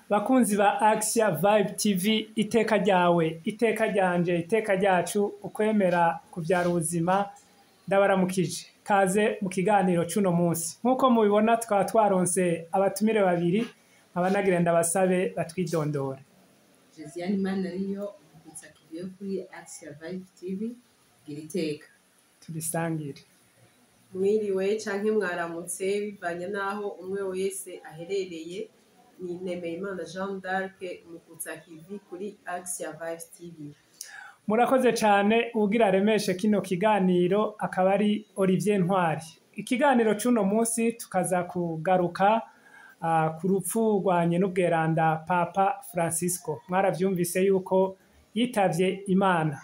Bakunzi ba Axia Vibe TV, iteka ryawe, iteka ryanje, iteka ryacu, ukwemera kuvyara ubuzima, ndabaramukije. Kaze mu kiganiro cuno munsi. Nkuko mubibona twaba twaronse abatumire babiri, abanagira ndabasabe batwidondora. Josiane Manariyo, umusakiye kuri Axia Vibe TV, giriteka. Turisangire. Mwiriwe canke mwaramutse bivanye naho umwe wese aherereye. Ni Nemeyimana Jean d'Arc umusakiye kuri Axia Vibe TV. Murakoze cane ugira aremeshe kino kiganiro akaba ari Olivier Ntwari. Ikiganiro cuno munsi tukaza kugaruka ku rupfu rwanye n'ubweranda Papa Francisco. Mwaravyumvise yuko yitavye Imana.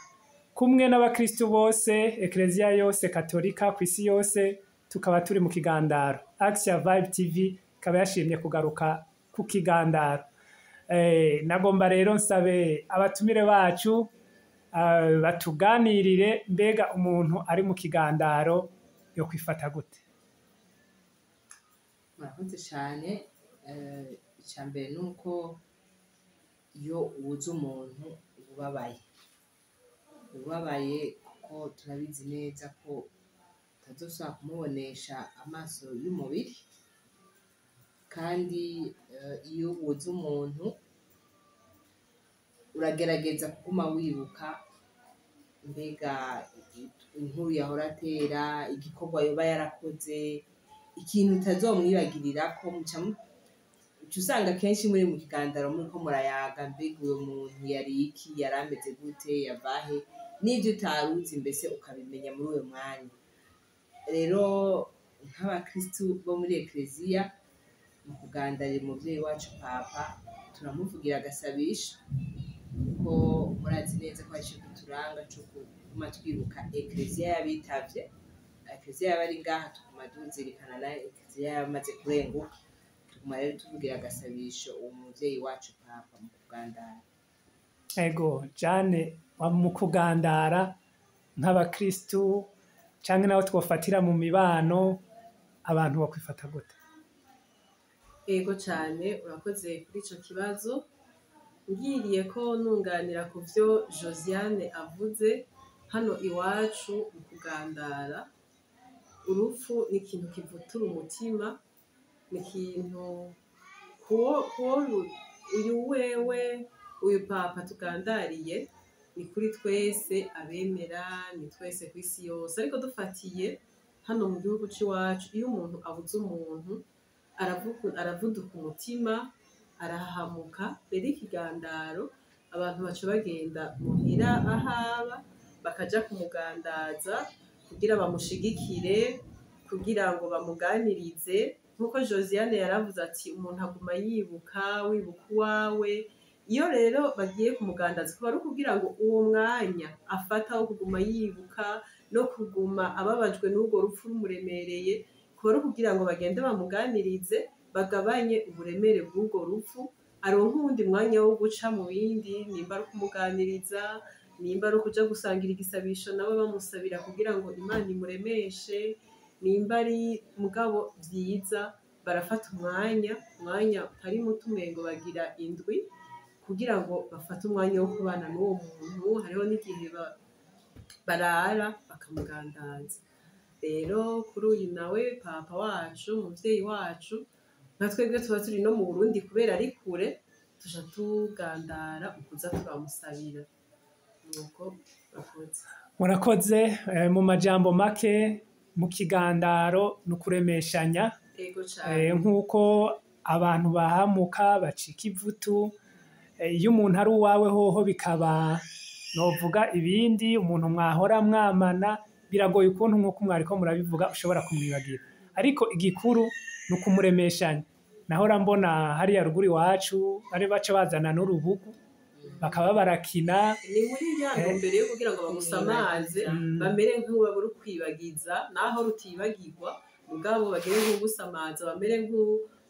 Kumwe n'abakristu bose, Eklezia yose Katolika kw'isi yose, tukaba turi mu kigandaro. Axia Vibe TV ikaba yashimye kugaruka ku kigandaro. Nagomba rero nsabe abatumire bacu batuganirire mbega umuntu ari mu kigandaro yo kwifata gute. Murakoze cyane. Icambere nuko iyo ubuze umuntu ubabaye kuko turabizi neza ko utazosubira kumubonesha amaso y'umubiri, kandi iyo ubuze umuntu uragerageza kuguma wibuka mbega inkuru yahora atera, igikorwa yoba yarakoze, ikintu utazomwibagirira ko uca usanga kenshi muri mu kigandaro muriko murayaga mbega uyo muntu yari iki, yari ameze gute, yavahe, n'ivyo utaruzi mbese ukabimenya muri uyo mwanya. Rero nk'abakristu bo muri Eklezia mu kugandarira umuvyeyi wacu Papa turamuvugira agasabisho, kuko murazi neza ko ari ikintu turanga co kuguma twibuka Eklezia y'abitavye, Eklezia y'abari ngaha tuguma tuzirikana na Eklezia yamaze kurenguka, tuguma rero tuvugira agasabisho uwo muvyeyi wacu Papa mu kugandara. Ego, Jane mu kugandara nk'abakristu canke naho twofatira mu mibano abantu bakwifata gute? Ego cane, urakoze kuri ico kibazo. Ngiriye ko nunganira ku vyo Josiane avuze, hano iwacu mu kugandara urupfu ni ikintu kivutura umutima, ni ikintu uyu Papa tugandariye ni kuri twese abemera, ni twese kw'isi yose, ariko dufatiye hano mu gihugu c'iwacu, iyo umuntu abuze umuntu aravuduka umutima, arahahamuka. Rero ikigandaro abantu baca bagenda muhira ahaba bakaja kumugandaza kugira bamushigikire, kugira ngo bamuganirize. Nkuko Josiane yaravuze ati umuntu aguma wibuka uwawe. Iyo rero bagiye kumugandaza kuba ari kugira ngo uwo mwanya afata wo kuguma yibuka no kuguma ababajwe n'urwo rupfu rumuremereye, kuba ari kugira ngo bagende bamuganirize, bagabanye uburemere bw'urwo rupfu, aronke uwundi mwanya wo guca mu bindi, nimba ari kumuganiriza, nimba ari ukuja gusangira igisabisho nawe bamusabira kugira ngo Imana imuremeshe, nimba ari mugabo vyiza barafata umwanya utari muto umengo bagira indwi, kugira ngo bafate umwanya wo kubana n'uwo muntu. Hariho n'igihe barara bakamugandaza. Rero kuri uyu nawe Papa wacu, umuvyeyi wacu, nka twebwe tuba turi no mu Burundi kubera ari kure, tuja tugandara ukuza turamusabira. Nuko bakoze. Murakoze. Mu majambo make mu kigandaro n'ukuremeshanya. Ego cane. Nkuko abantu bahamuka bacika ivutu, iyo umuntu ari uwawe hoho bikaba novuga ibindi, umuntu mwahora mwamana biragoye ukuntu nkuko mwariko murabivuga ushobora kumwibagira, ariko igikuru n'ukumuremeshanya. Nahora mbona hariya ruguru iwacu bari baca bazana n'urubugu bakaba barakina, ni muri ya ntumbero yo kugira ngo bamusamaze, bamere nk'uwo bari kwibagiza naho rutibagirwa, mugabo bagere nk'ugusamaza, bamere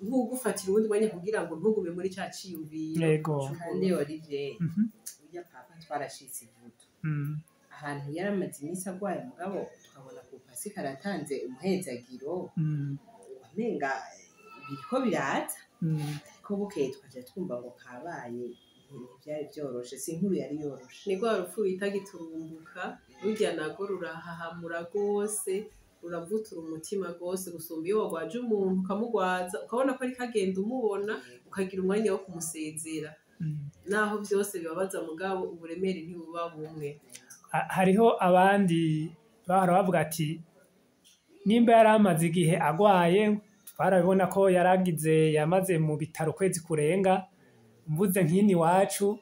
nk'ugufatira uwundi mwanya kugira ngo ntugume muri ca ciyumviro. Yego. Kandi Olivier, urya Papa twarashitse ivutu. Ahantu yaramaze iminsi agwaye, mugabo tukabona ku Pasika aratanze umuhezagiro, wamenga biriko biraza. ko bukeye twaje twumva ngo kabaye ntivyari vyoroshe, si inkuru yari yoroshe. ni rwa rupfu bita giturumbuka, rurya nago rurahahamura rwose, ruravutura umutima rwose gusumba iyo wagwaje umuntu ukamugwaza ukabona ko ariko agenda umubona ukagira umwanya wo kumusezera. Naho byose bibabaza mugabo uburemere ntibuba bumwe. Hariho abandi bahora bavuga ati nimba yari amaze igihe agwaye, twarabibona ko yamaze mu bitaro ukwezi kurenga, mvuze nk'ini iwacu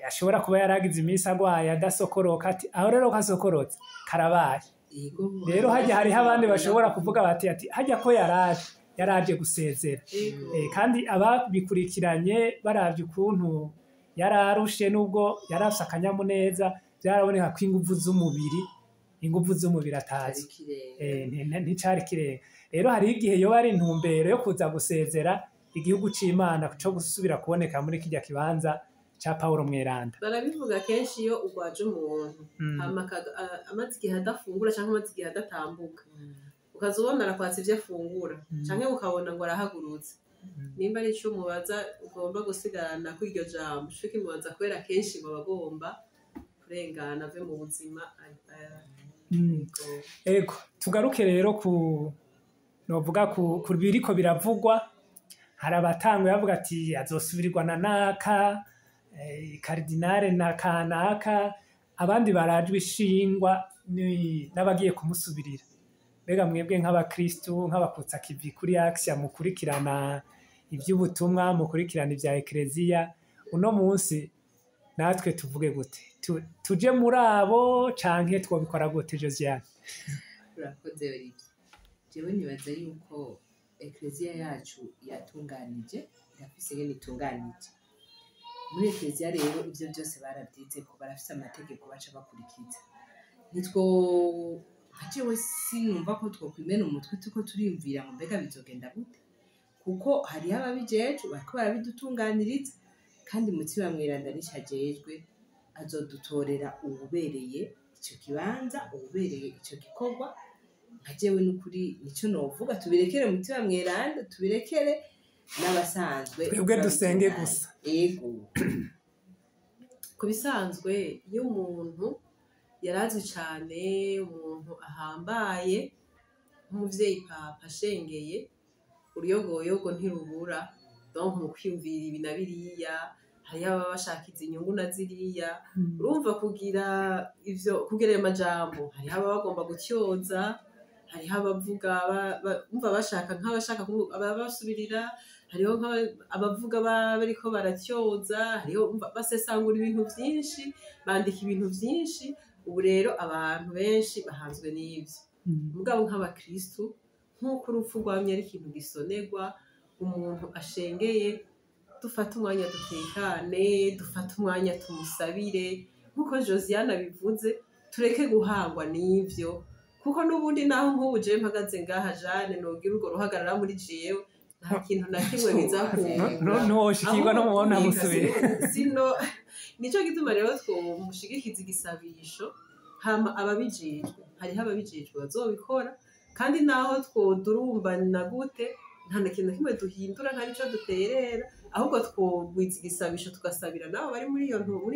ashobora kuba yaragize iminsi agwaye adasokoroka, ati aho rero kasokorotse karabaye. Rero hariho abandi bashobora kuvuga bati hajya ko yaraje gusezera. Kandi ababikurikiranye baravye ukuntu yararushe n'ubwo yarafise akanyamuneza, byaraboneka ko inguvu z'umubiri atazi nticari kirenga. Rero hari igihe yoba ari intumbero yo kuza gusezera igihugu c'Imana co gusubira kuboneka muri kirya kibanza ca Paulo Mweranda. Barabivuga kenshi iyo ugwaje umuntu amaze igihe adafungura canke amaze igihe adatambuka, ukazubona arakwatsa ivyo afungura canke ukabona ngo arahagurutse, nimba ari ico umubaza ugomba gusigarana kuri iryo jambo co kimubaza, kubera kenshi ngo bagomba kurengana ave mu buzima. Ego tugaruke rero novuga ku biriko biravugwa. Hari abatanguye bavuga ati azosubirirwa na naka karidinale na kanaka, abandi barajwe ishingwa n'abagiye kumusubirira. Mbega mwebwe nk'abakristu nk'abakutsa kivi kuri Action mukurikirana ivy'ubutumwa, mukurikirana ivya ekleziya, uno munsi natwe tuvuge gute? Tuje muri abo canke twobikora gute Josiane? Urakoze Olivier. Jewe nibaza yuko ekleziya yacu yatunganije, irafise ngene itunganije. Muri ekleziya rero ivyo byose barabyize ko barafise amategeko baca bakurikiza. Jewe sinumva ko twokwimena umutwe tuko turiyumvira ngo mbega bizogenda gute, kuko hariho ababijejwe bariko barabidutunganiriza, kandi Mutima Mweranda nicajejwe azodutorera ububereye ico kibanza, ububereye ico gikorwa. Nka jewe n'ukuri nico novuga, tubirekere Mutima Mweranda, tubirekere n'abasanzwe, twebwe dusenge gusa. Ego kubisanzwe iyo umuntu yarazwi cane, umuntu ahambaye nk'umuvyeyi Papa ashengeye, uruyogoyogo ntirubura. Donc mu kwiyumvira ibi na biriya, hariho ababa bashaka izi nyungu na ziriya, urumva kugira ayo majambo, hariho ababa bagomba gutyoza, hariho abavuga bumva bashaka nk'abashaka ababasubirira, hariho abavuga bariko baratyoza, hariho basesangura ibintu vyinshi, bandika ibintu vyinshi. Ubu rero abantu benshi bahanzwe n'ivyo. Mugabo nk'abakristu, nk'uko urupfu rwamye ari ikintu gisonerwa, umuntu ashengeye dufate umwanya dutekane, dufate umwanya tumusabire, nk'uko Josiane abivuze, tureke guhangwa n'ivyo, kuko n'ubundi naho nk'ubu jewe mpagaze ngaha Jane nogira urwo ruhagarara muri jewe, nta kintu na kimwe bizakungura. Ntuwoshikirwa no mubona musubire. Nico gituma rero twomushigikiza igisabisho, hama ababijejwe, hariho ababijejwe bazobikora, kandi naho twodurumbana gute nta na kintu kimwe duhindura, nta nico duterera, ahubwo twogwiza igisabisho tugasabira nabo bari muri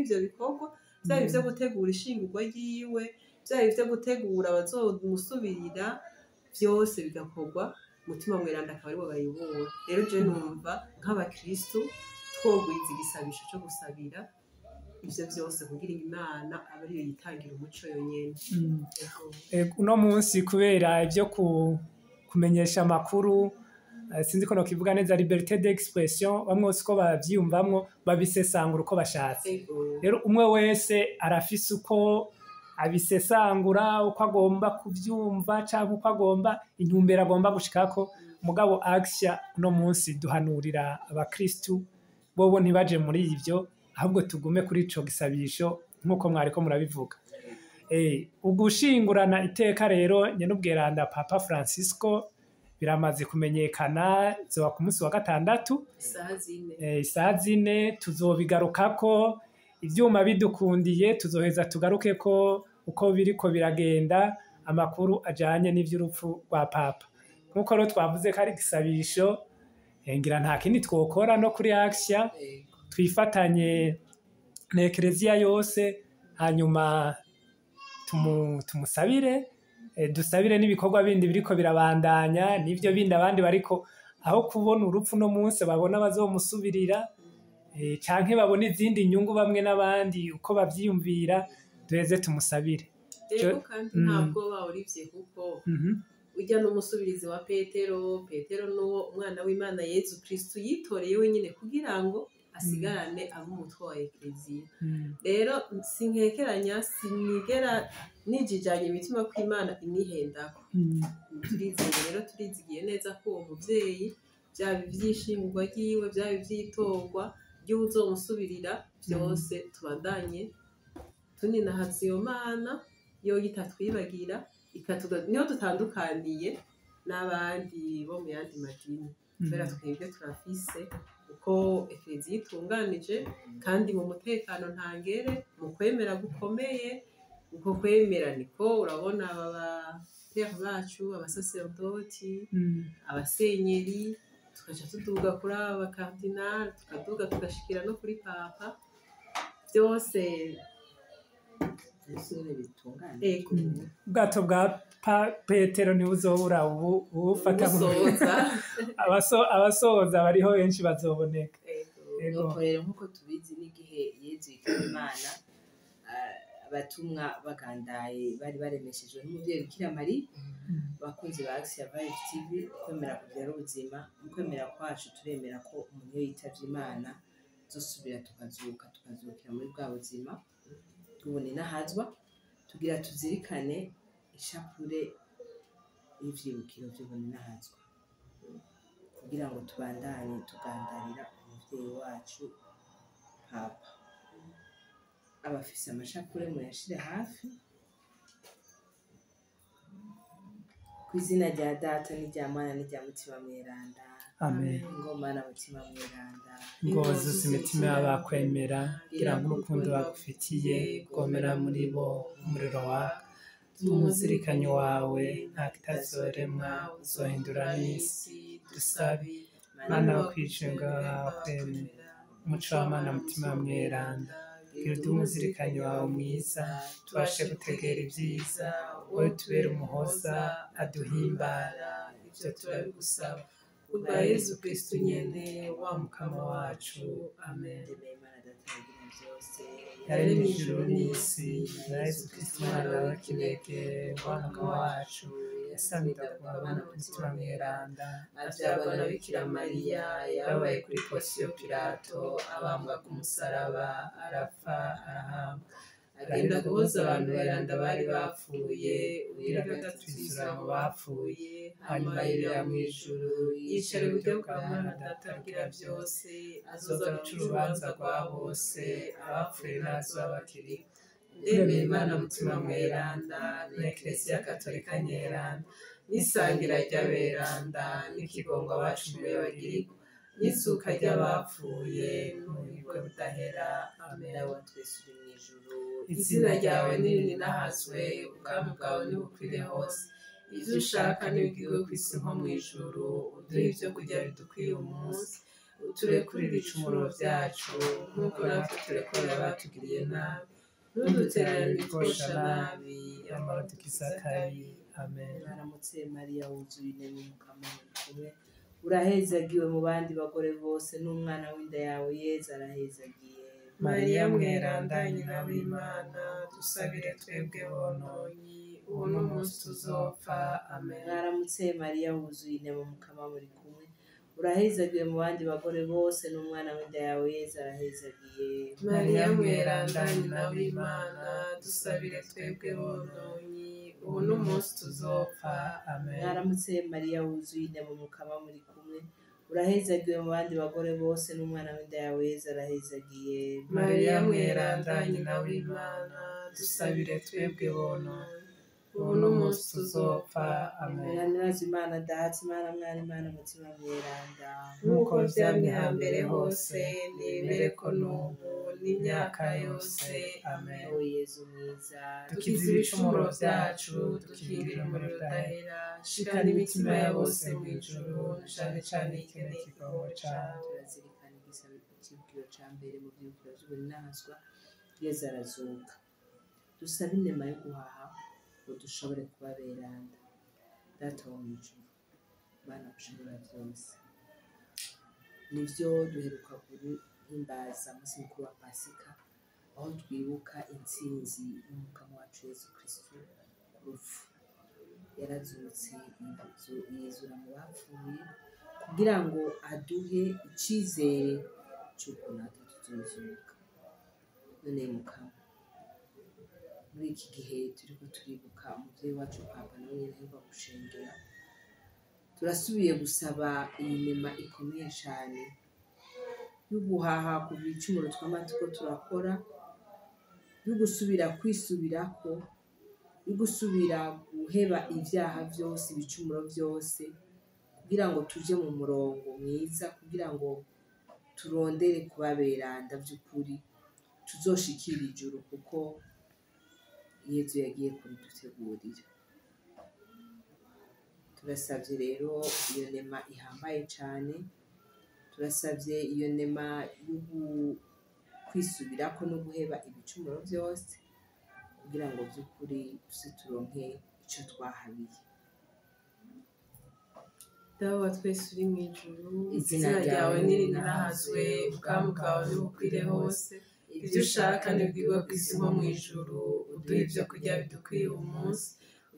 ivyo bikorwa, vyaba ivyo gutegura ishingurwa ryiwe, vyaba ivyo gutegura abazomusubirira, vyose bigakorwa Mutima Mweranda akaba aribo bayobora. Rero je numva nk'abakristu twogwiza igisabisho cyo gusabira ivyo vyose kugira Imana abe ariyo yitangira umuco yonyene. Uno munsi kubera ivyo kumenyesha amakuru, sinzi ko nokivuga neza liberté d'expression, bamwe uko bavyiyumvamwo babisesangura uko bashatse. Rero umwe wese arafise uko abisesangura, uko agomba kuvyumva canke uko agomba intumbero agomba gushikako. Mugabo Action uno munsi duhanurira abakristu bobo ntibaje muri ivyo, ahubwo tugume kuri ico gisabisho nk'uko mwariko murabivuga. Ugushingurana iteka rero nyen'ubweranda Papa Francisco biramaze kumenyekana, zoba ku munsi wa gatandatu isaha 4, tuzobigarukako. Ivyuma bidukundiye tuzoheza tugaruke ko uko biriko biragenda, amakuru ajanye n'ivy'urupfu rwa Papa. Nkuko rero twavuze ko ari gisabisho, ngira nta kindi twokora no kuri Action twifatanye na Ekereziya yose hanyuma tumusabire dusabire n'ibikorwa bindi biriko birabandanya n'ivyo bindi abandi bariko aho kubona urupfu no munsi babona bazomusubirira canke babona izindi nyungu bamwe n'abandi uko bavyiyumvira duheze tumusabire. Rero kandi ntabwo bawurivye kuko ujya n'umusubirizi wa Petero n'uwo umwana w'Imana Yezu Kristo yitoreye wenyine kugira ngo asigarane ab'umutwe wa Ekereziya. Rero sinkekeranya sinigera nijijanye imitima ko Imana imwihendako. Turizigiye neza ko uwo muvyeyi byaba ivyishingurwa ryiwe byaba ivyitorwa ry'uzomusubirira byose tubandanye tuninahaza iyo Mana yo yitatwibagira niho dutandukaniye n'abandi bo mu yandi madini kubera twebwe turafise uko Ekereziya itunganije kandi mu mutekano ntangere mu kwemera gukomeye uko kwemera niko urabona père bacu abasaserdoti abasenyeri tukaca tuduga kuri aba cardinal tukaduga tugashikira no kuri papa byose ubwato bwa Petero ntibuzobura ubufata abasoza bariho benshi bazoboneka. Nuko rero nk'uko tubizi n'igihe Yezu yitaba Imana abatumwa bagandaye bari baremeshejwe n'umuvyeyi Bikira Mariya bakunzi ba Action Vibe TV kwemera kubyara ubuzima mu kwemera kwacu turemera ko umuntu iyo yitavye Imana zosubira tukazukira muri bwa buzima tubone nahazwa tugira tuzirikane ishapure y'ivyibukiro by'ubone nahazwa kugira ngo tubandanye tugandarira umuvyeyi wacu Papa. Abafise amashapure muyashire hafi kw'izina rya Data n'irya Mwana n'irya Mutima Mweranda. Amen. Ngoma na Mutima Mweranda ngo zuze imitima y'abakwemera kugira ngo urukundo bagufitiye rwomera muri bo umuriro waka umuzirikanyi wawe nta kitazoremwa uzohindura n'isi dusabe Mana wo kwicenga wakwemera umuco w'Imana Mutima Mweranda gira uduhe umuzirikanyi wawe mwiza tubashe gutegera ibyiza wowe tubere umuhoza aduhimbara ibyo turabigusaba kubwa Yezu Kristo nyene wa mukama wacu. Amen. yaremye ijuru n'isi na Yezu Kristo umwana wa kinege wa mukama wacu yasamira ku Bana Mutima Mweranda avyagwa na Bikira Mariya yabaye kuri Ponsiyo Pilato abambwa ku musaraba arapfa arahambwa agenda guhoza abantu beranda bari bapfuye ugira gatatu yizura mu bapfuye hanyuma yurira mu ijuru yicara iburyo bwa Mana Data agira byose azoza guca urubanza rwa bose abapfuye n'abakiriho. Ndemeye Imana Mutima Mweranda n'Ekereziya Gatolika Nyeranda n'isangira ry'aberanda n'ikigongo abacumuye bagirwa n'isuka ry'abapfuye n'ubuhigwe budahera. Amen. Wa twese uri mu ijuru izina ryawe nirinahazwe ubwami bwawe nibukwire hose ivyo ushaka nibigirwe ku isi nko mu ijuru uduhe ivyo kurya bidukwiye umunsi uturekurire ibicumuro vyacu nk'uko natwe turekurira abatugiriye nabi ntudutererane ibitwosha nabi amara dukiza kabi. Amen. Mwaramutse Mariya wuzuye inema Mukama muri kumwe urahezagiwe mu bandi bagore bose n'umwana w'inda yawe Yezu arahezagiye. Mariya Mweranda nyina w'Imana dusabire twebwe bononyi ubu n'umunsi tuzopfa. Amen. Mwaramutse Mariya wuzuye inema Mukama muri kumwe urahezagiwe mu bandi bagore bose n'umwana w'inda yawe Yezu arahezagiye. Mariya Mweranda nyina w'Imana dusabire twebwe bononyi ubu n'umunsi tuzopfa. Amen. Mwaramutse Mariya wuzuye inema Mukama muri kumwe urahezagiwe mu bandi bagore bose n'umwana w'inda yawe Yezu arahezagiye. Mariya Mweranda nyina w'Imana dusabire twebwe bononyi ubu n'umunsi tuzopfa. Amen. himbazwe Imana Data, Imana Mwana, Imana Mutima Mweranda, nk'uko byamye hambere hose nemere ko n'ubu n'imyaka yose amen. O Yezu mwiza, dukize ibicumuro byacu dukingira umuriro udahera, shikana imitima ya bose mu ijuru cane cane ikeneye ikigongo cawe. turazirikana icyibwiro ca mbere mu vyibwiro vy'ubunazwa, Yezu arazuka. Dusabe inema yo guhaha ngo dushobore kuba beranda. Data wo mw'ijuru, Mana ushobora vyose, nivyo duheruka guhimbaza umunsi mukuru wa Pasika, aho twibuka intsinzi y'umukama wacu Yezu Kristu ku rupfu. Yarazutse yizura mu bapfuye kugira ngo aduhe icizere c'uko natwe tuzozuka. None mukama, muri iki gihe turiko turibuka umuvyeyi wacu Papa nawe nyene aheruka gushengera, turasubiye gusaba iyi nema ikomeye cane yo guhaha ku bicumuro twama turiko turakora, yo gusubira kwisubirako, yo gusubira guheba ivyaha vyose, ibicumuro vyose, kugira ngo tuje mu murongo mwiza, kugira ngo turondere kuba beranda vy'ukuri, tuzoshikira ijuru kuko Yezu yagiye kubidutegurira. Turasavye rero iyo nema ihambaye cane, turasavye iyo nema yo kwisubirako no guheba ibicumuro vyose, kugira ngo vy'ukuri tuze turonke ico twahabiye. Dawe wa twese uri mu ijuru, izina ryawe nirinahazwe, ubwami bwawe nibukwire hose, ivyo ushaka nibwirwa kw'isi nko mu ijuru. Uduhe ivyo kurya bidukwiye uyu munsi,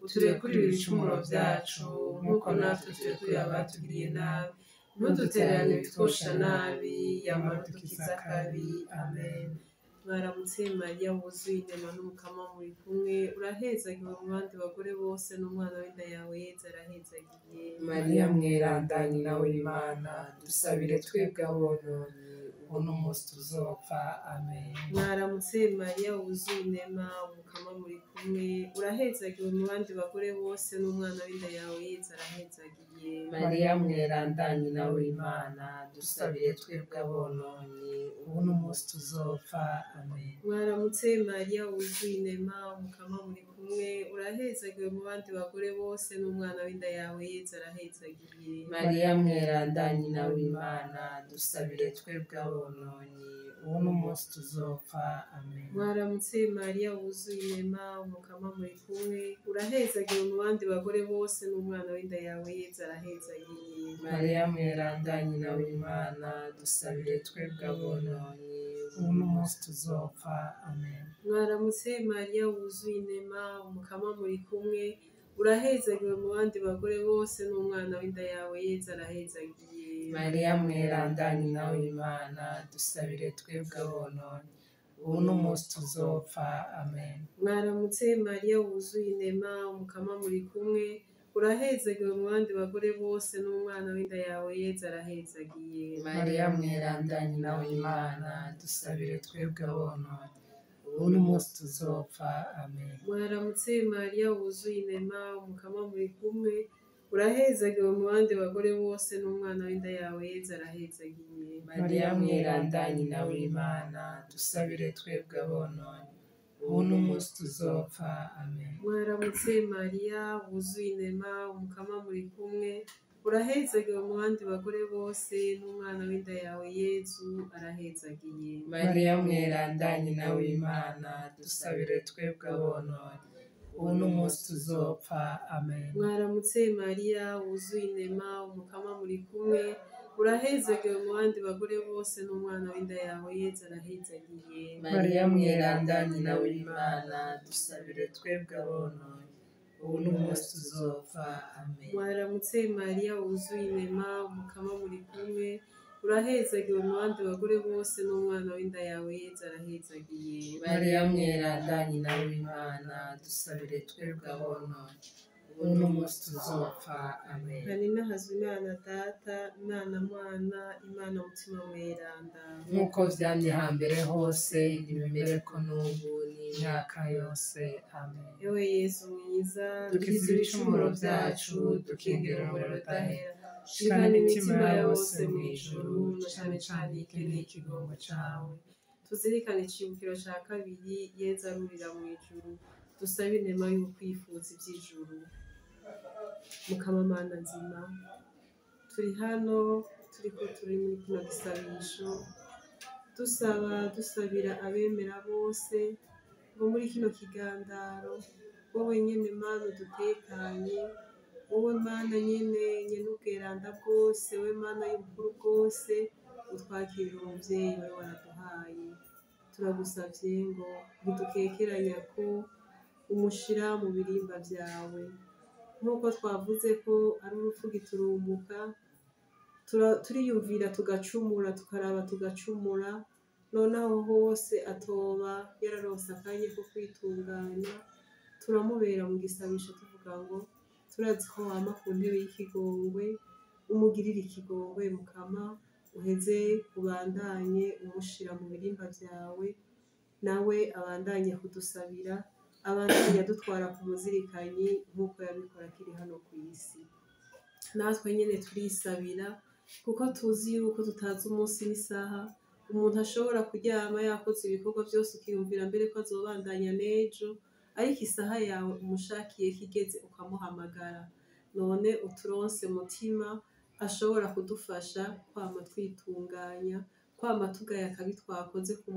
uturekurire ibicumuro vyacu nk'uko natwe turekuriye abatugiriye nabi, ntudutererane ibitwosha nabi, yamara udukize akabi. Amen. Mwaramutse Mariya, wuzuye inema n'umukama muri kumwe, urahezagiwe mu bandi bagore bose, n'umwana w'inda yawe Yezu arahezagiye. Mariya mweranda nyina w'Imana, dusabire twebwe abononye ubu n'umunsi tuzopfa. Amen. Mwaramutse Mariya, wuzuye inema umukama muri kumwe, urahezagiwe mu bandi bagore bose, n'umwana w'inda yawe Yezu arahezagiye. Mariya mweranda nyina w'Imana, dusabire twebwe abononye ubu n'umunsi tuzopfa. Amen. Mwaramutse Mariya, wuzuye inema umukama muri kumwe, urahezagiwe mu bandi bagore bose, n'umwana w'inda yawe Yezu arahezagiye. Mariya mweranda nyina w'Imana, dusabire twebwe abononye ubu n'umunsi tuzopfa. Amen. Mwaramutse Mariya, wuzuye inema umukama muri kumwe, urahezagiwe mu bandi bagore bose, n'umwana w'inda yawe Yezu arahezagiye. Mariya mweranda nyina w'Imana, dusabire twebwe abononye ubu n'umunsi tuzopfa. Amen. Mwaramutse Mariya, wuzuye inema umukama muri kumwe, urahezagiwe mu bandi bagore bose, n'umwana w'inda yawe Yezu arahezagiye. Mariya mweranda nyina w'Imana, dusabire twebwe abononye ubu n'umunsi tuzopfa. Amen. Mwaramutse Mariya, wuzuye inema umukama muri kumwe, urahezagiwe mu bandi bagore bose, n'umwana w'inda yawe Yezu arahezagiye. Mariya mweranda nyina w'Imana, dusabire twebwe abononye ubu n'umunsi tuzopfa. Amen. Mwaramutse Mariya, wuzuye inema umukama muri kumwe, urahezagiwe mu bandi bagore bose, n'umwana w'inda yawe Yezu arahezagiye. Mariya mweranda nyina w'Imana, dusabire twebwe abononye ubu n'umunsi tuzopfa. Amen. Mwaramutse Mariya, wuzuye inema umukama muri kumwe, urahezagiwe mu bandi bagore bose, n'umwana w'inda yawe Yezu arahezagiye. Mariya mweranda nyina w'Imana, dusabire twebwe abononye ubu n'umunsi tuzopfa. Amen. Mwaramutse Mariya, wuzuye inema umukama muri kumwe, urahezagiwe mu bandi bagore bose, n'umwana w'inda yawe Yezu arahezagiye. Mariya mweranda nyina w'Imana, dusabire twebwe abononye ubu n'umunsi tuzopfa. Amen. Mwaramutse Mariya, wuzuye inema umukama muri kumwe, urahezagiwe mu bandi bagore bose, n'umwana w'inda yawe Yezu arahezagiye. Mariya mweranda nyina w'Imana, dusabire twebwe abononye ubu ubu n'umunsi tuzopfa amen. Hari n'ahazwa Imana Data, Imana Mwana, Imana Mutima Mweranda, nk'uko vyamye hambere hose ntibimere ko n'ubu n'imyaka yose amen. Ewe Yesu mwiza, dukize ibicumuro vyacu, dukingira umuriro udahera, shikana imitima yose mw'ijuru, na cane cane ikeneye ikigongo cawe. Tuzirikane icibukiro ca kabiri, Yezu arurira mw'ijuru, dusabe inema y'ukwifuza ivy'ijuru. Mukama Mana nzima, turi hano turiko turi muri kino gisabisho, dusabira abemera bose ngo muri kino kigandaro, wowe nyene Mana udutekanye, wowe Mana nyene ubweranda bwose, wowe Mana y'ubukuru bwose, utwakirire umuvyeyi wawe waraduhaye. Turagusavye ngo ntidukekeranya ko umushira mu birimba vyawe, nk'uko twavuze ko ari urupfu giturumbuka, turiyumvira tugacumura, tukaraba tugacumura, nonaho hose atoba yararonse akanya ko kwitunganya, turamubera mu gisabisho tuvuga ngo turazi ko wama ku ntebe y'ikigongwe, umugirire ikigongwe Mukama, uheze ubandanye umushira mu birimba vyawe, nawe abandanye kudusabira, abandanye adutwara ku muzirikanyi nk'uko yabikora akiri hano ku isi. Natwe nyene turisabira kuko tuzi yuko tutazi umunsi n'isaha umuntu ashobora kuryama yakoze ibikorwa vyose ukiyumvira mbere ko azobandanya n'ejo, ariko isaha yawe umushakiye kigeze ukamuhamagara. None uturonse mutima ashobora kudufasha kwama twitunganya, kwama tugaya akabi twakoze ku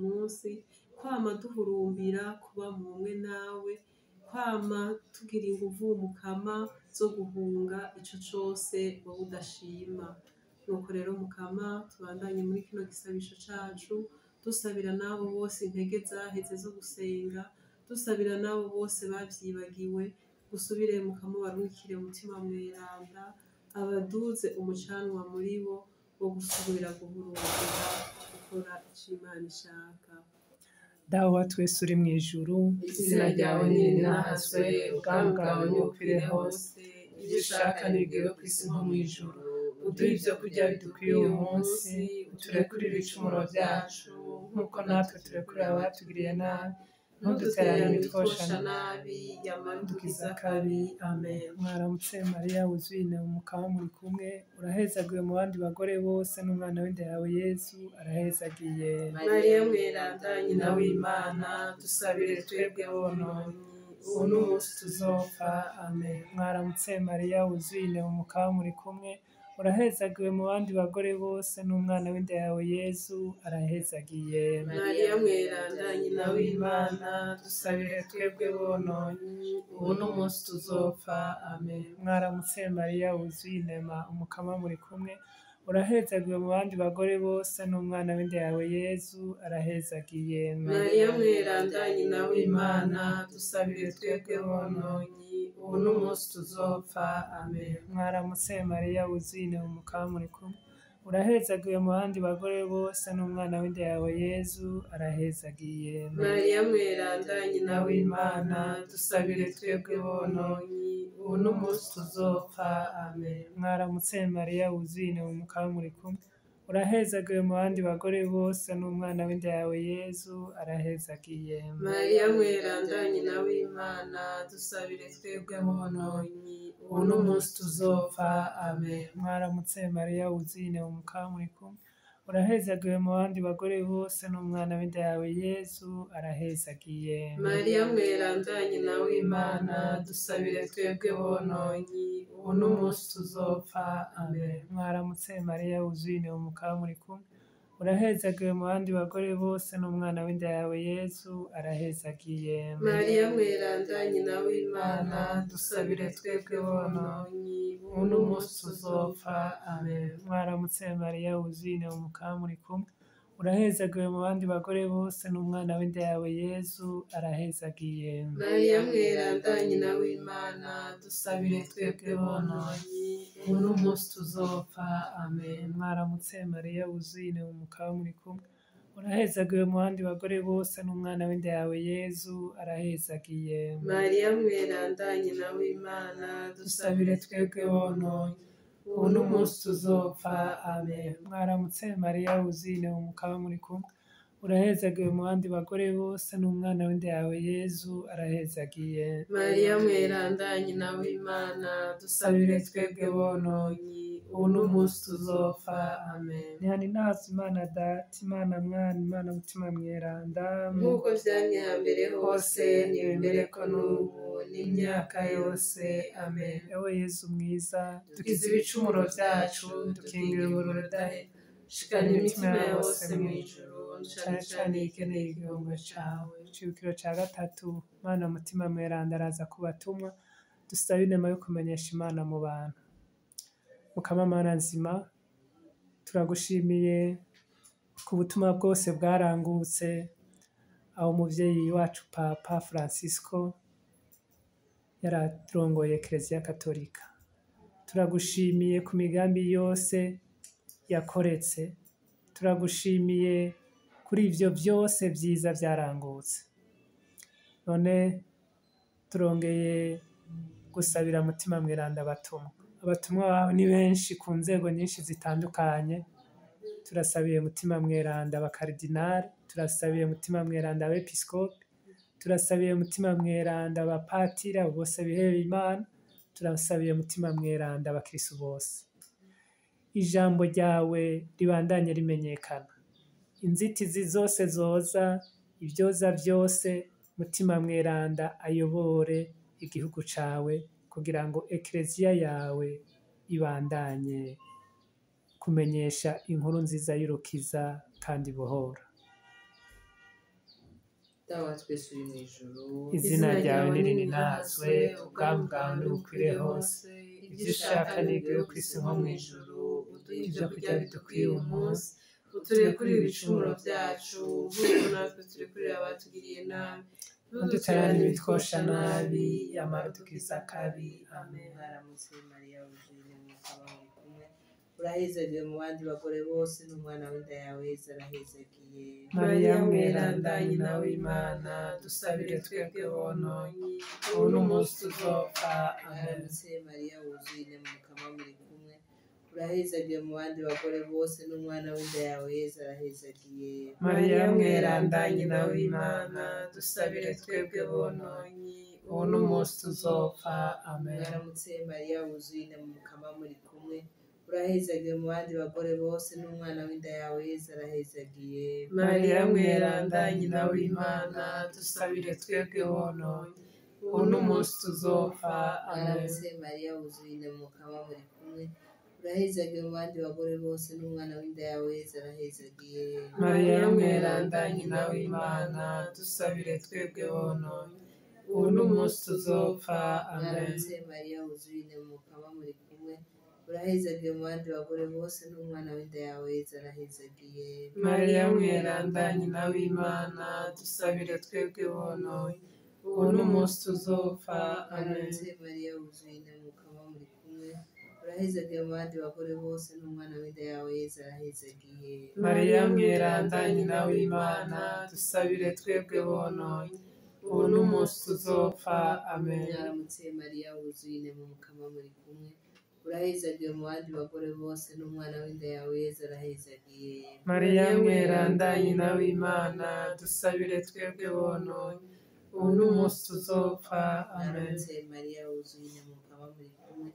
munsi, kwama duhurumbira kuba mu bumwe nawe, kwama tugira inguvu Mukama zo guhunga ico cose wowe udashima. Nuko rero Mukama, tubandanye muri kino gisabisho cacu, dusabira n'abo bose intege zaheze zo gusenga, dusabira n'abo bose bavyibagiwe, gusubire Mukama ubarungikire Mutima Mweranda, abaduze umucanwa muri bo wo gusubira guhurumbira gukora ico Imana ishaka. Dawe wa twese uri mw'ijuru, izina ryawe nirinahazwe, ubwami bwawe bukwire hose, ivyo ushaka nibigere kw'isi nko mw'ijuru. Uduhe ivyo kurya bidukwiye uyu munsi, uturekurire ibicumuro vyacu nk'uko natwe turekurira abatugiriye nabi, ntudutererane twosha nabi, yamara udukize akabi amen. Mwaramutse Mariya, wuzuye inema, Mukama muri kumwe, urahezagiwe mu bandi bagore bose, n'umwana w'inda yawe Yezu arahezagiye. Mariya Mweranda, nyina w'Imana, dusabire twebwe bononye, ubu n'umunsi tuzopfa amen. Mwaramutse Mariya, wuzuye inema, Mukama muri kumwe, urahezagiwe mu bandi bagore bose, n'umwana w'inda yawe Yezu arahezagiye. Mariya Mweranda, nyina w'Imana, dusabire twebwe bononye, ubu n'umunsi tuzopfa amen. Mwaramutse Mariya, wuzuye inema, Mukama muri kumwe, urahezagiwe mu bandi bagore bose, n'umwana w'inda yawe Yezu arahezagiye. Mariya Mweranda, nyina w'Imana, dusabire twebwe bononye, ubu n'umunsi tuzopfa amen. Mwaramutse Mariya, wuzuye inema, Mukama muri kumwe, urahezagiwe mu bandi bagore bose, n'umwana w'inda yawe Yezu arahezagiye. Mariya Mweranda, nyina w'Imana, dusabire twebwe bononye, ubu n'umunsi tuzopfa amen. Mwaramutse Mariya, wuzuye inema, Mukama muri kumwe, urahezagiwe mu bandi bagore bose, n'umwana w'inda yawe Yezu arahezagiye. Mariya Mweranda, nyina w'Imana, dusabire twebwe bononye, ubu n'umunsi tuzopfa amen. Mwaramutse Mariya, wuzuye inema, Mukama muri kumwe, urahezagiwe mu bandi bagore bose, n'umwana w'inda yawe Yezu arahezagiye. Mariya Mweranda, nyina w'Imana, dusabire twebwe bononye, ubu n'umunsi tuzopfa amen. Mwaramutse Mariya, wuzuye inema, Mukama muri kumwe, urahezagiwe mu bandi bagore bose, n'umwana w'inda yawe Yezu arahezagiye. Mariya Mweranda, nyina w'Imana, dusabire twebwe bononye, ubu n'umunsi tuzopfa amen. Mwaramutse Mariya, wuzuye inema, Mukama muri kumwe, urahezagiwe mu bandi bagore bose, n'umwana w'inda yawe Yezu arahezagiye. Mariya Mweranda, nyina w'Imana, dusabire twebwe bononye, ubu n'umunsi tuzopfa amen. Mwaramutse Mariya, wuzuye inema, Mukama muri kumwe, urahezagiwe mu bandi bagore bose n'umwana w'inda yawe Yezu arahezagiye. Mariya mweranda nyina w'Imana dusabire twebwe bononye ubu n'umunsi tuzopfa. Amen. Mwaramutse Mariya wuzine umukaba muri kumwe, urahezagiwe mu bandi bagore bose n'umwana w'inda yawe Yezu arahezagiye. Mariya mweranda nyina w'Imana dusabire twebwe bononye ubu n'umunsi tuzopfa. Amen. Nihani nazo Imana Data, Imana Mwana, Imana Mutima Mweranda, nk'uko vyamye hambere hose n'imbere ko n'ubu n'imyaka yose. Amen. Ewe Yezu mwiza, dukize ibicumuro vyacu, dukingira uburudahe, shikana imitima yose mw'ijuru, cane cane ikeneye igihombo cawe. Icibukiro ca gatatu, Mana Mutima Mweranda araza kubatumwa, dusabe inema yo kumenyesha Imana mu bantu. Mukama Mana nzima, turagushimiye ku butumwa bwose bwarangutse aho umuvyeyi wacu Papa Francisco yararongoye Eklezia Katolika. Turagushimiye ku migambi yose yakoretse, turagushimiye kuri ivyo vyose vyiza vyarangutse. None turongeye gusabira Mutima Mweranda abatumwa. Abatumwa bawe ni benshi ku nzego nyinshi zitandukanye. Turasabiye Mutima Mweranda abakaridinari, turasabiye Mutima Mweranda abepiskopi, turasabiye Mutima Mweranda abapatiri abo bose bihebeye Imana, turasabiye Mutima Mweranda abakristu bose. Ijambo ryawe ribandanye rimenyekana, inzitizi zose zoza, ivyoza vyose, Mutima Mweranda ayobore igihugu cawe kugira ngo Eklezia yawe ibandanye kumenyesha inkuru nziza y'urukiza kandi bohora. Dawa twese uri mw'ijuru, Izina ryawe nirinazwe, ubwami bwawe nibukwire hose, ivyo ushaka nigire kw'isi nko mw'ijuru. uduhe ivyo kurya bidukwiye uyu munsi, uturekurire ibicumuro vyacu nk'uko natwe turekurira abatugiriye nabi, ntuduterane ibitwosha nabi, yamara udukiza akabi. Amen. mwaramutse Mariya wuzuyine umukaba muri kumwe, urahezagiwe mu bandi bagore bose n'umwana w'inda yawe Yezu arahezagiye. Mariya mweranda nyina w'Imana, dusabire twebwe bononye ubu n'umunsi tuzopfa. Amen. mwaramutse Mariya wuzuyine umukaba muri kumwe, urahezagiwe mu bandi bagore bose n'umwana w'inda yawe Yezu arahezagiye. Mariya mweranda nyina w'Imana, dusabire twebwe bononye ubu n'umunsi tuzopfa. Amen. mwaramutse Mariya wuzuyine umukama muri kumwe, urahezagiwe mu bandi bagore bose n'umwana w'inda yawe Yezu arahezagiye. Mariya mweranda nyina w'Imana, dusabire twebwe bononye ubu n'umunsi tuzopfa. Amen. mwaramutse Mariya wuzuyine umukama muri kumwe, urahezagiwe mu bandi bagore bose n'umwana w'inda yawe Yezu arahezagiye. Mariya mweranda nyina w'Imana, dusabire twebwe bononye ubu n'umunsi tuzopfa. Amen. mwaramutse Mariya wuzuyine umukama muri kumwe, urahezagiwe mu bandi bagore bose n'umwana w'inda yawe Yezu arahezagiye. Mariya mweranda nyina w'Imana, dusabire twebwe bononye ubu n'umunsi tuzopfa. Amen. mwaramutse Mariya wuzuyine umukama muri kumwe, urahezagiwe mu bandi bagore bose n'umwana w'inda yawe Yezu arahezagiye. Mariya mweranda nyina w'Imana, dusabire twebwe bononye ubu n'umunsi tuzopfa. Amen. mwaramutse Mariya wuzuyine umukama muri kumwe, urahezagiwe mu bandi bagore bose n'umwana w'inda yawe Yezu arahezagiye. Mariya mweranda nyina w'Imana, dusabire twebwe bononye ubu n'umunsi tuzopfa. Amen. mwaramutse Mariya wuzuyine umukama muri kumwe,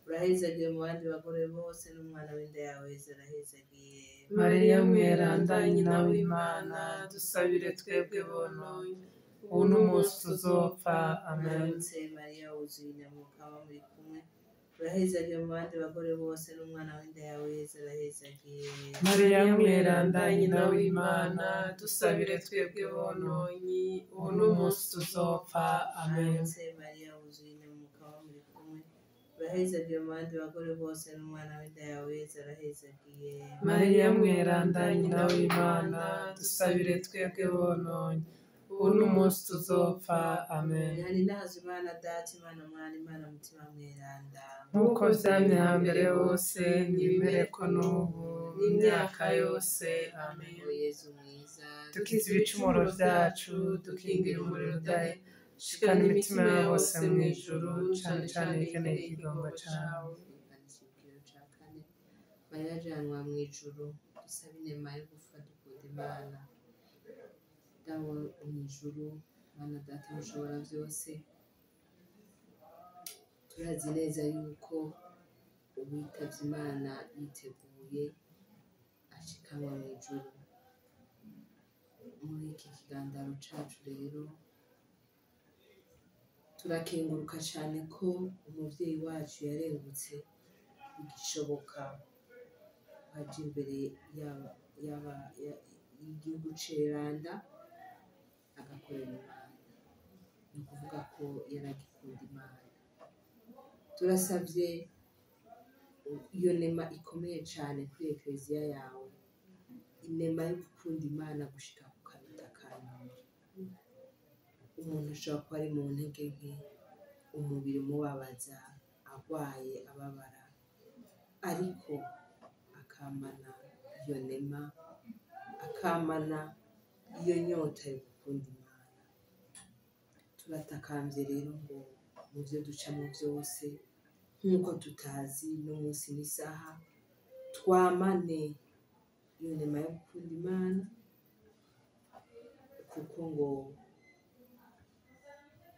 urahezagiwe mu bandi bagore bose n'umwana w'inda yawe Yezu arahezagiye. Mariya mweranda nyina w'Imana, dusabire twebwe bononye ubu n'umunsi tuzopfa. Amen. mwaramutse Mariya wuzuyine umukama muri kumwe, urahezagiwe mu bandi bagore bose n'umwana w'inda yawe Yezu arahezagiye. Mariya mweranda nyina w'Imana, dusabire twebwe bononye ubu n'umunsi tuzopfa. Amen. mwaramutse Mariya wuzuyine umukama muri kumwe, urahezagiwe mu bandi bagore bose n'umwana w'inda yawe Yezu arahezagiye. Mariya mweranda nyina w'Imana, dusabire twebwe bononye ubu ubu n'umunsi tuzopfa amen. Hari nahaza Imana Data, Imana Mwana, Imana Mutima Mweranda, nk'uko vyamye hambere hose nibimere ko n'ubu n'imyaka yose amen. O Yezu mwiza, dukize ibicumuro vyacu, dukingira umuriro udahe, shikana imitima ya bose mw'ijuru, cane cane ikeneye ikigongo cawe. Ikigero ca kane, Mariya ajanwa mw'ijuru, dusaba inema yo gupfa dukunda Imana. Dawe mw'ijuru, Mana Data mushobora vyose, turazi neza yuko uwitavye Imana yiteguye ashikanwa mw'ijuru. Muri iki kigandaro cacu rero turakenguruka cane ko umuvyeyi wacu yarengutse bigishoboka, aje imbere y'igihugu ceranda agakorera Imana, ni ukuvuga ko yaragikunda Imana. Turasavye iyo nema ikomeye cane kuri ekleziya yawe, inema yo gukunda Imana gushika ku kanota ka nyuma. Umuntu ashobora kuba ari mu ntege nke, umubiri umubabaza, agwaye ababara, ariko akamana iyo nema, akamana iyo nyota yo gukunda Imana. Turatakamvye rero ngo mu vyo ducamo vyose, nk'uko tutazi n'umunsi n'isaha, twamane iyo nema yo gukunda Imana, kuko ngo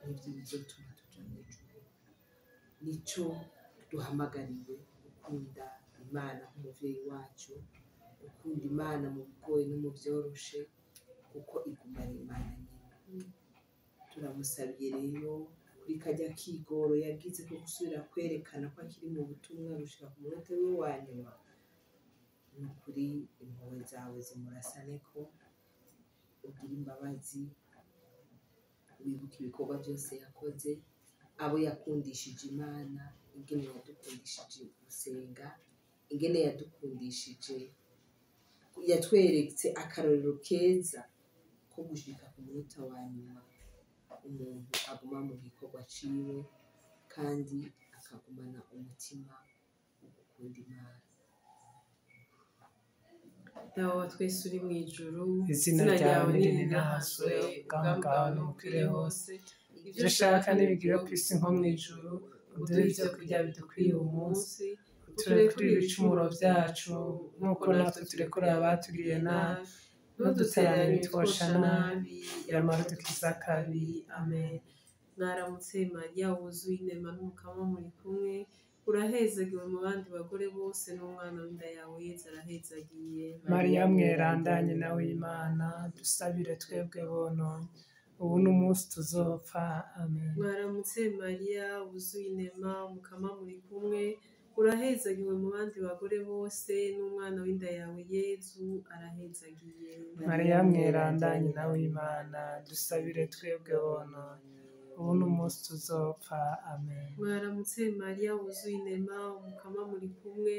nivyo bizotuma tuja mw'ijuru. Nico duhamagariwe, gukunda Imana nk'umuvyeyi wacu, gukunda Imana mu bigoye no mu vyoroshe, kuko iguma ari Imana nyene. Turamusavye rero kuri karya kigoro yagize ko gusubira kwerekana ko akiri mu butumwa gushika ku munota we wa nyuma, ni ukuri impuhwe zawe zimurasaneko, ugira imbabazi, wibuka ibikorwa vyose yakoze, abo yakundishije Imana, ingene yadukundishije gusenga, ingene yadukundishije, yatweretse akarorero keza ko gushika ku munota wa nyuma umuntu aguma mu gikorwa ciwe, kandi akagumana umutima wo gukunda Imana. Dawe wa twese uri mw'ijuru, izina ryawe nirinahazwe, ubwami bwawe bukwire hose, ivyo ushaka nibigire kw'isi nko mw'ijuru. Uduhe ivyo kurya bidukwiye uyu munsi, uturekurire ibicumuro vyacu nk'uko natwe turekurira abatugiriye nabi, ntuduterane twosha nabi, yamara udukize akabi amen. Mwaramutse Mariya, wuzuye inema n'umukama muri kumwe, urahezagiwe mu bandi bagore bose, n'umwana w'inda yawe Yezu arahezagiye. Mariya mweranda nyina w'Imana, dusabire twebwe bononye, ubu n'umunsi tuzopfa amen. Mwaramutse Mariya, wuzuye inema umukama muri kumwe, urahezagiwe mu bandi bagore bose, n'umwana w'inda yawe Yezu arahezagiye. Mariya mweranda nyina w'Imana, dusabire twebwe bononye, ubu n'umunsi tuzopfa amen. Mwaramutse Mariya, wuzuye inema umukama muri kumwe,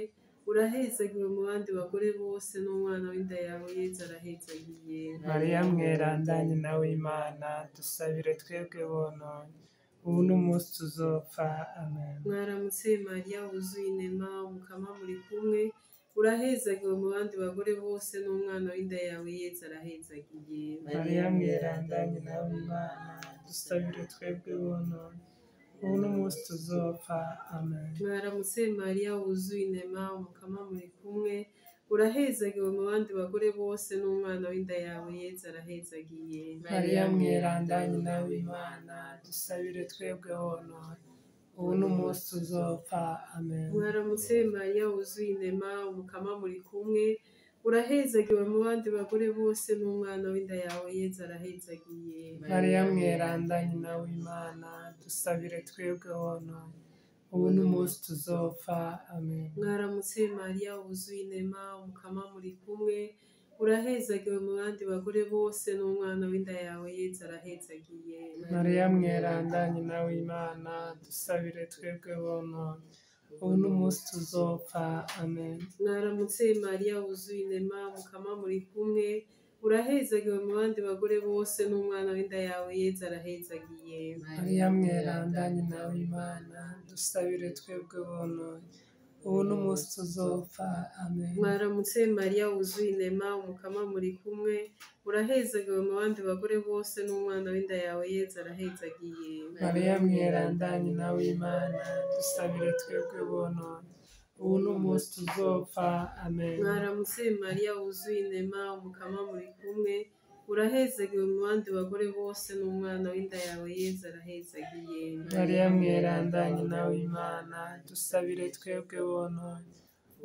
urahezagiwe mu bandi bagore bose, n'umwana w'inda yawe Yezu arahezagiye. Mariya mweranda nyina w'Imana, dusabire twebwe bononye, ubu n'umunsi tuzopfa amen. Mwaramutse Mariya, wuzuye inema umukama muri kumwe, urahezagiwe mu bandi bagore bose, n'umwana w'inda yawe Yezu arahezagiye. Mariya mweranda nyina w'Imana, dusabire twebwe bononye, ubu n'umunsi tuzopfa amen. Mwaramutse Mariya, wuzuye inema umukama muri kumwe, urahezagiwe mu bandi bagore bose, n'umwana w'inda yawe Yezu arahezagiye. Mariya mweranda nyina w'Imana, dusabire twebwe bononye, ubu n'umunsi tuzopfa amen. Mwaramutse Mariya, wuzuye inema umukama muri kumwe, urahezagiwe mu bandi bagore bose, n'umwana w'inda yawe Yezu arahezagiye. Mariya mweranda nyina w'Imana, dusabire twebwe bononye, ubu n'umunsi tuzopfa amen. Mwaramutse Mariya, wuzuye inema umukama muri kumwe, urahezagiwe mu bandi bagore bose, n'umwana w'inda yawe Yezu arahezagiye. Mariya mweranda nyina w'Imana, dusabire twebwe bononye, ubu n'umunsi tuzopfa amen. Mwaramutse Mariya, wuzuye inema umukama muri kumwe, urahezagiwe mu bandi bagore bose n'umwana w'inda yawe Yezu arahezagiye. Mariya mweranda nyina w'Imana dusabire twebwe bononye ubu n'umunsi tuzopfa. Amen. Mwaramutse Mariya wuzuye inema umukama muri kumwe, urahezagiwe mu bandi bagore bose n'umwana w'inda yawe Yezu arahezagiye. Mariya mweranda nyina w'Imana dusabire twebwe bononye ubu n'umunsi tuzopfa. Amen. Mwaramutse Mariya wuzuye inema umukama muri kumwe, urahezagiwe mu bandi bagore bose n'umwana w'inda yawe Yezu arahezagiye. Mariya mweranda nyina w'Imana dusabire twebwe bononye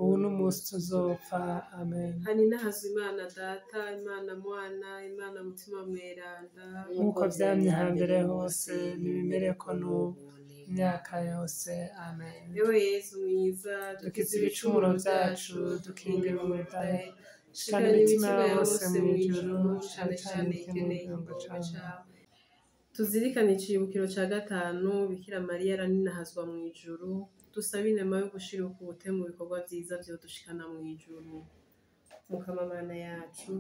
ubu n'umunsi tuzopfa. Amen. Hani nahazwe Imana Data, Imana Mwana, Imana Mutima Mweranda, nk'uko byamye hambere hose nibimere ko n'ubu imyaka yose. Amen. Ewe Yezu mwiza, dukize ibicumuro byacu, dukingire umudahe, shikana imitima yose mu ijuru, cyane cyane ikeneye ikigongo cyawe. Tuzirikane icibukiro ca gatanu, Bikira Mariya araninahazwa mu ijuru, dusabe inema yo gushira ubute mu bikorwa vyiza vyodushikana mu ijuru. Mukama Mana yacu,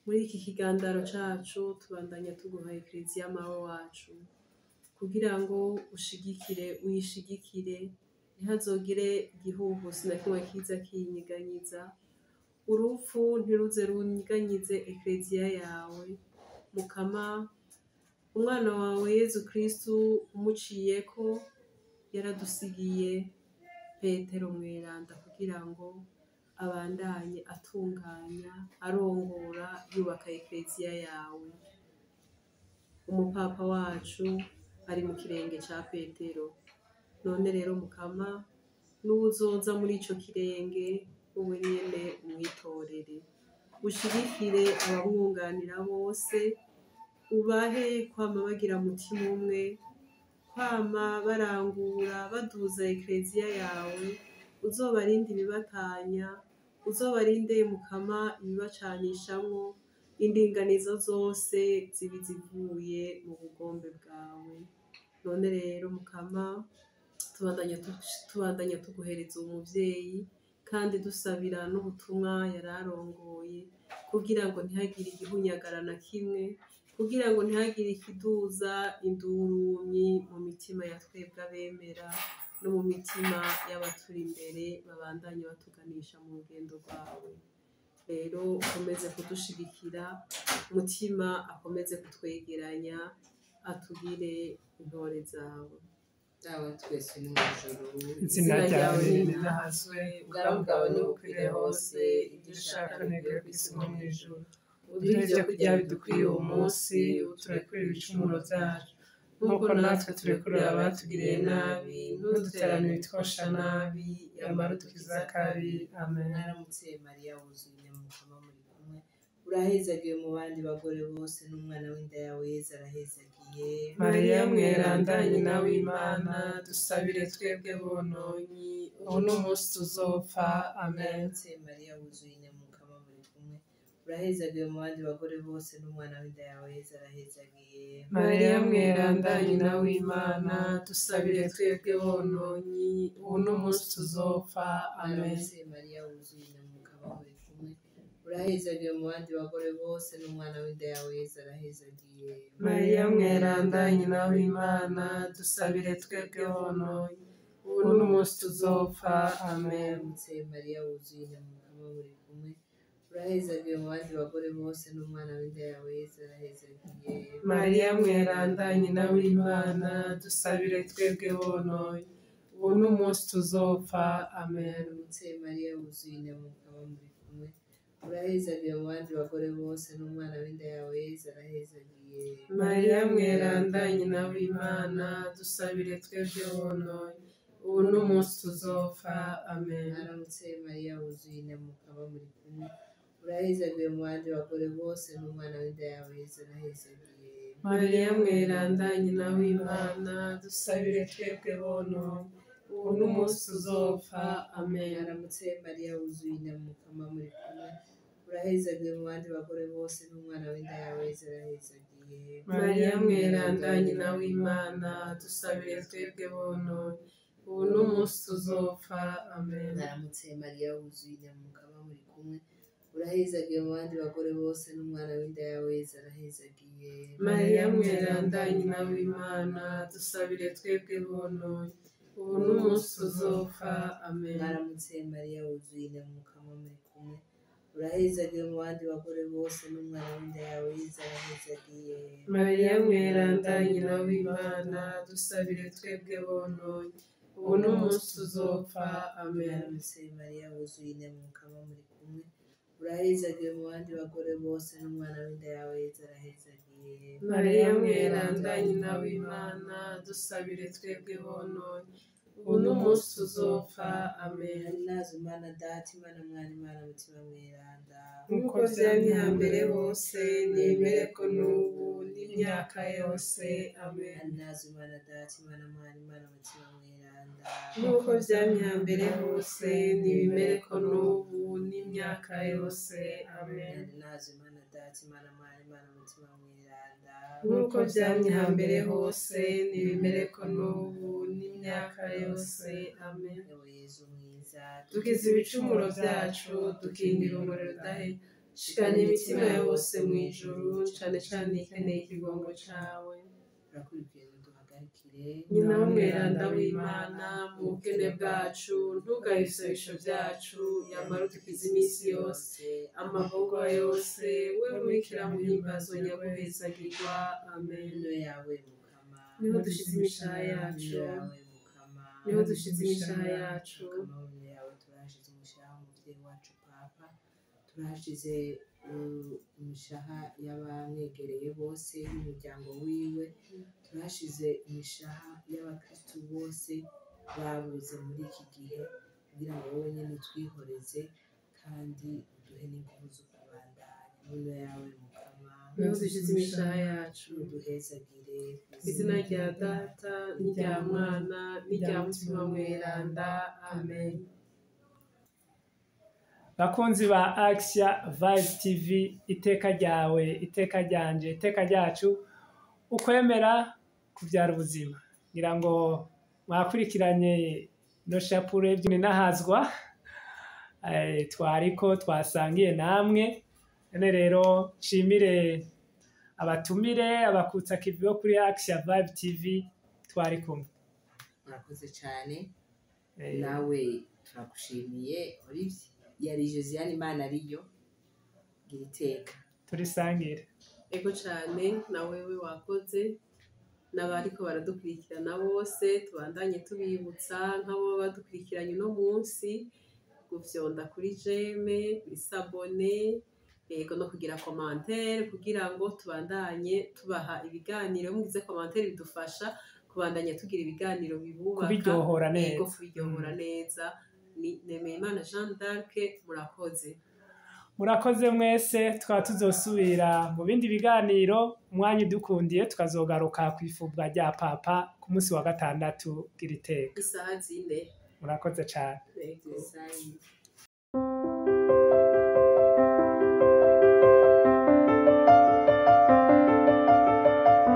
muri iki kigandaro cacu tubandanya tuguha Ekleziya mawe wacu, kugira ngo uyishigikire ntihazogire igihuhusi na kimwe kiza kiyinyiganyiza, urupfu ntiruze runyiganyize Ekleziya yawe. Mukama, umwana wawe Yezu Kristu umuciyeko yaradusigiye Petero mweranda kugira ngo abandanye atunganya arongora yubaka Ekleziya yawe. Umupapa wacu ari mu kirenge ca Petero, none rero Mukama, n'uwuzoza muri ico kirenge wowe nyene umwitorere, ushigikire abamwunganira bose, ubahe kwama bagira mutima umwe, kwama barangura baduza Ekleziya yawe, uzobarinde ibibatanya, uzobarinde Mukama ibibacanishamwo, indinganizo zose zibi zivuye mu bugombe bwawe. None rero Mukama, tubandanya tuguhereza umuvyeyi, kandi dusabira n'ubutumwa yararongoye, kugira ngo ntihagire igihunyagara na kimwe, kugira ngo ntihagire ikiduza indurumyi mu mitima ya twebwe abemera no mu mitima y'abaturi imbere babandanye batuganisha mu rugendo rwawe. Rero ukomeze kudushigikira, mutima akomeze kutwegeranya, atugire intore zawe. Dawe twese ni mw'ijuru, izina ryawe ninahazwe, ubwami bwawe nibukwire hose, ibyo ushaka ntegere ku isi no mu ijuru. Uduhe ibyo kurya bidukwiye uwo munsi, uturekurire ibicumuro byacu nk'uko natwe turekurira abatugiriye nabi, ntuduterane ibitwosha nabi, yamara udukiza akabi. Amen. Mwaramutse Mariya wuzuye umukama muri kumwe, urahezagiwe mu bandi bagore bose n'umwana w'inda yawe Yezu arahezagiye. Mariya mweranda nyina w'Imana dusabire twebwe bononyi ubu n'umunsi tuzopfa. Amen. Mwaramutse Mariya wuzuye umukama muri kumwe, urahezagiwe mu bandi bagore bose n'umwana w'inda yawe Yezu arahezagiye. Mariya mweranda nyina w'Imana dusabire twebwe bononyi ubu n'umunsi tuzopfa. Amen. Mwaramutse Mariya wuzuye umukama muri kumwe, urahezagiwe mu bandi bagore bose n'umwana w'inda yawe Yezu arahezagiye. Mariya mweranda nyina w'Imana dusabire twebwe bononyi ubu n'umunsi tuzopfa. Amen. Mwaramutse Mariya wuzuye umukama muri kumwe, urahezagiwe mu bandi bagore bose n'umwana w'inda yawe Yezu arahezagiye. Mariya mweranda nyina w'Imana dusabire twebwe bononyi ubu n'umunsi tuzopfa. Amen. Mwaramutse Mariya wuzuye umukama muri kumwe, urahezagiwe mu bandi bagore bose n'umwana w'inda yawe Yezu arahezagiye. Mariya mweranda nyina w'Imana dusabire twebwe bononyi ubu n'umunsi tuzopfa. Amen. Mwaramutse Mariya wuzuye umukama muri kumwe, urahezagiwe mu bandi bagore bose n'umwana w'inda yawe Yezu arahezagiye. Mariya mweranda nyina w'Imana dusabire twebwe bononyi ubu n'umunsi tuzopfa. Amen. Mwaramutse Mariya wuzuye umukama muri kumwe, urahezagiwe mu bandi bagore bose n'umwana w'inda yawe Yezu arahezagiye. Mariya mweranda nyina w'Imana dusabire twebwe bononyi ubu n'umunsi tuzopfa. Amen. Mwaramutse Mariya wuzuye umukama muri kumwe, urahezagiye mu bandi bagore bose n'umwana w'inda yawe Yezu arahezagiye. Mariya mweranda nyina w'Imana dusabire twebwe bononye ubu n'umunsi tuzopfa. Amen. Mwaramutse Mariya wuzuye inema Mukama muri kumwe, urahezagiye mu bandi bagore bose n'umwana w'inda yawe Yezu arahezagiye. Mariya mweranda nyina w'Imana dusabire twebwe bononye ubu n'umunsi tuzopfa. Amen. Mwaramutse Mariya wuzuye inema Mukama muri kumwe, urahezagiye mu bandi bagore bose n'umwana w'inda yawe Yezu arahezagiye. Mariya mweranda nyina w'Imana dusabire twebwe bononye ubu n'umunsi tuzopfa. Amen. Nazo Mana Data, Imana Mwana, Imana Mutima Mweranda, nk'uko vyamye hambere hose nimere ko n'ubu n'imyaka yose. Amen. nazo Mana Data, Imana Mwana, Imana Mutima Mweranda, nk'uko vyamye hambere hose nimere ko n'ubu n'imyaka yose. Amen. nazo Mana Data, Imana Mwana, Imana Mutima Mweranda, nk'uko vyamye hambere hose nimere ko n'ubu n'imyaka yose. Amen. Ewe Yezu mwiza, dukiza ibicumuro vyacu, dukingira umuriro udahe, shikana imitima ya bose mw'ijuru, cane cane ikeneye ikigongo cawe. urakurikiye duhagarikire. Nyina w'umweranda w'Imana, mu bukene bwacu ntugahe ibisabisho vyacu, yamara udukiza imisi yose amagorwa yose, we mubikira muhimbazo nyaguhezagirwa. Amen. Ino yawe Mukama, niho dushize imishaha yacu, ino yawe Mukama, niho dushize imishaha yacu. Mukama w'ino yawe turahashize umushaha umuvyeyi wacu Papa, turahashize imishaha y'abamwegereye bose n'umuryango wiwe, turahashize imishaha y'abakristu bose babuze muri iki gihe, kugira ngo wowe nyene utwihoreze kandi uduhe n'inguvu zo kubandanya. Ino yawe Mukama, niho dushize imishaha yacu. uduhezagire Izina rya Data n'irya Mwana n'irya Mutima Mweranda. Amen. Bakunzi ba Action Vibes TV, iteka ryawe, iteka ryanje, iteka ryacu, ukwemera kuvyara ubuzima. Ngira ngo mwakurikiranye no shapure by'inahazwa twariko twasangiye namwe. None rero nshimire abatumire abakutsa kivi bo kuri Action Vibes TV twari kumwe. murakoze cyane, nawe turagushimiye. Olivier yari Josiane Imana ariyo gira iteka Turisangire. Ego cane na wewe wakoze, n'abariko baradukurikirana bose tubandanye tubibutsa nk'abo badukurikiranye uno munsi gufyonda kuri jeme, kuri sabone, ego no kugira commentaire kugira ngo tubandanye tubaha ibiganiro. Mugize commentaire bidufasha kubandanya tugira ibiganiro bibubaka, Kubiryohora neza. ego kubiryohora neza. Ni Nemeyimana Jean d'Arc, murakoze. Murakoze mwese, tukaba tuzosubira mu bindi biganiro umwanya udukundiye, tukazogaruka kw'ifubwa rya Papa ku munsi wa gatandatu gira iteka. Isaha zine. Murakoze cyane. Ego. Design.